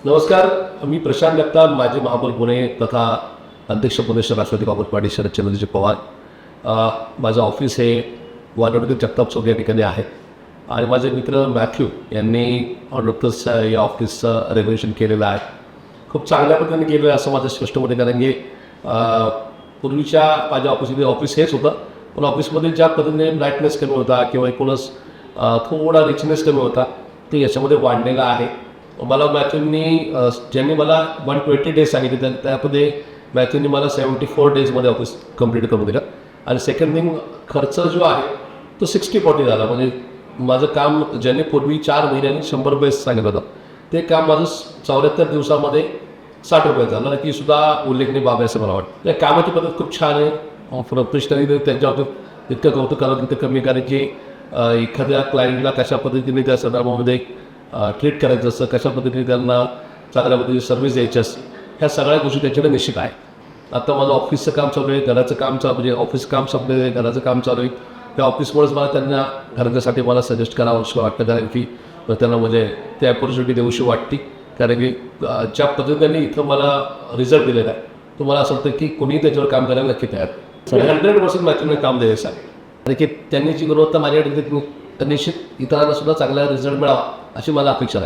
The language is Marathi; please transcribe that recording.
नमस्कार, मी प्रशांत जगताप, माजी महापौर पुणे तथा अध्यक्ष प्रदेश राष्ट्रवादी काँग्रेस पार्टी शरद चंद्रजी पवार. माझं ऑफिस हे वानवडी जगताप चौक या ठिकाणी आहे आणि माझे मित्र मॅथ्यू यांनी नुकतंच या ऑफिसचं रेनोव्हेशन केलेलं आहे. खूप चांगल्या पद्धतीने केलं आहे असं माझं स्पष्ट मत आहे, कारण की पूर्वीच्या माझ्या ऑफिस हेच होतं, पण ऑफिसमध्ये ज्या पद्धतीने ब्राईटनेस कमी होता किंवा एकूणच थोडा रिचनेस कमी होता ते याच्यामध्ये वाढलेला आहे. मला मॅथ्यूंनी ज्यांनी मला 120 डेज सांगितले त्यामध्ये मॅथ्यूंनी मला 74 डेजमध्ये ऑफिस कंप्लीट करून दिलं. आणि सेकंड थिंग, खर्च जो आहे तो 60-40 झाला. म्हणजे माझं काम ज्यांनी पूर्वी 4 महिन्यांनी 100 रुपये सांगितलं होतं ते काम माझं 74 दिवसामध्ये 60 रुपये झालं, की सुद्धा उल्लेखनीय बाब आहे असं मला वाटतं. त्या कामाची पद्धत खूप छान आहे. प्रोफेशनली त्यांच्यावर इतकं कौतुक करावं तितकं कमी, कारण की एखाद्या क्लायंटला कशा पद्धतीने त्या संदर्भामध्ये ट्रीट करायचं असतं, कशा पद्धतीने त्यांना चांगल्या पद्धतीने सर्व्हिस द्यायची असते, ह्या सगळ्या गोष्टी त्याच्याकडे निश्चित आहे. आता माझं ऑफिसचं काम चालू आहे, घराचं काम चालू म्हणजे ऑफिस काम संपलेलं आहे, घराचं काम चालू आहे. त्या ऑफिसमुळेच मला त्यांना घराच्यासाठी मला सजेस्ट करावं असं वाटतं, कारण की त्यांना म्हणजे त्या ऑपॉर्च्युनिटी देऊशी वाटते. कारण की ज्या पद्धतीने इथं मला रिझल्ट दिलेला आहे तो मला असं वाटतं की कोणीही त्याच्यावर काम करायला नक्की तयार. 100% मॅथ्यूने काम द्यायचं आहे, कारण की त्यांनी जी गुणवत्ता माझ्याकडे तर निश्चित इतरांना सुद्धा चांगला रिझल्ट मिळावा अशी मला अपेक्षा आहे.